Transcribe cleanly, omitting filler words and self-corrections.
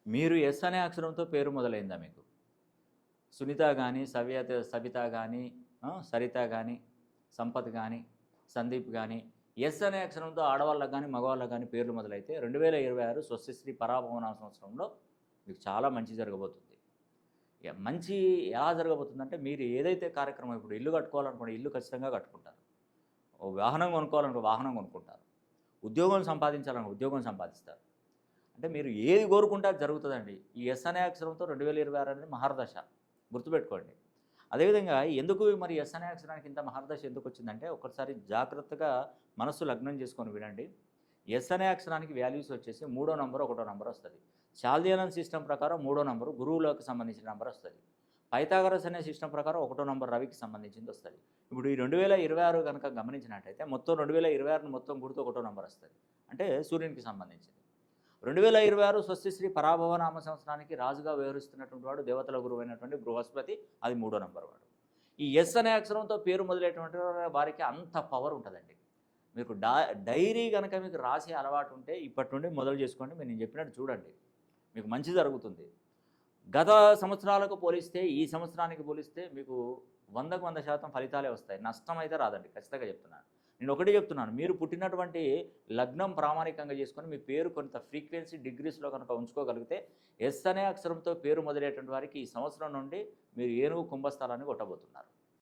మీరు ఎస్ అనే అక్షరంతో పేరు మొదలైందా మీకు? సునీత గానీ, సబిత గానీ, సరిత గానీ, సంపత్ గానీ, సందీప్ గానీ, ఎస్ అనే అక్షరంతో ఆడవాళ్ళకి గానీ, మగవాళ్ళకి గానీ పేర్లు మొదలైతే 2026 స్వస్తిశ్రీ పరాభవన సంవత్సరంలో మీకు చాలా మంచి జరగబోతుంది. మంచి ఎలా జరగబోతుందంటే, మీరు ఏదైతే కార్యక్రమం ఇప్పుడు ఇల్లు కట్టుకోవాలనుకోండి, ఇల్లు ఖచ్చితంగా కట్టుకుంటారు. ఓ వాహనం కొనుక్కోవాలనుకో వాహనం కొనుక్కుంటారు. ఉద్యోగం సంపాదించాలనుకో ఉద్యోగం సంపాదిస్తారు. అంటే మీరు ఏది కోరుకుంటే అది జరుగుతుందండి. ఈ ఎస్ అనే అక్షరంతో 2026 అనేది మహర్దశ గుర్తుపెట్టుకోండి. అదేవిధంగా ఎందుకు మరి ఎస్ అనే అక్షరానికి ఇంత మహర్దశ ఎందుకు వచ్చిందంటే ఒక్కసారి జాగ్రత్తగా మనస్సు లగ్నం చేసుకొని వినండి. ఎస్ అనే అక్షరానికి వాల్యూస్ వచ్చేసి 3వ నంబర్ 1వ నంబర్ వస్తుంది. చాల్దియన్ సిస్టమ్ ప్రకారం 3వ నంబరు గురువులకు సంబంధించిన నంబర్ వస్తుంది. పైథాగరస్ అనే సిస్టమ్ ప్రకారం 1వ నంబర్ రవికి సంబంధించింది వస్తుంది. ఇప్పుడు ఈ 2026 కనుక గమనించినట్టయితే మొత్తం 2026 మొత్తం గుర్తు 1వ నంబర్ వస్తుంది. అంటే సూర్యునికి సంబంధించింది. 2026 స్వస్తిశ్రీ పరాభవ నామ సంవత్సరానికి రాజుగా వ్యవహరిస్తున్నటువంటి వాడు దేవతల గురువు అయినటువంటి బృహస్పతి. అది 3వ నంబర్ వాడు. ఈ ఎస్ అనే అక్షరంతో పేరు మొదలైనటువంటి వారికి అంత పవర్ ఉంటుందండి. మీకు డైరీ కనుక మీకు రాసే అలవాటు ఉంటే ఇప్పటి నుండి మొదలు చేసుకోండి. నేను చెప్పినట్టు చూడండి, మీకు మంచి జరుగుతుంది. గత సంవత్సరాలకు పోలిస్తే ఈ సంవత్సరానికి పోలిస్తే మీకు 100కు 100% ఫలితాలే వస్తాయి. నష్టం అయితే రాదండి, ఖచ్చితంగా చెప్తున్నాను. నేను ఒకటే చెప్తున్నాను, మీరు పుట్టినటువంటి లగ్నం ప్రామాణికంగా చేసుకొని మీ పేరు కొంత ఫ్రీక్వెన్సీ డిగ్రీస్లో కనుక ఉంచుకోగలిగితే ఎస్ అనే అక్షరంతో పేరు మొదలయ్యేటువంటి వారికి ఈ సంవత్సరం నుండి మీరు ఏనుగు కుంభస్థలాన్ని కొట్టబోతున్నారు.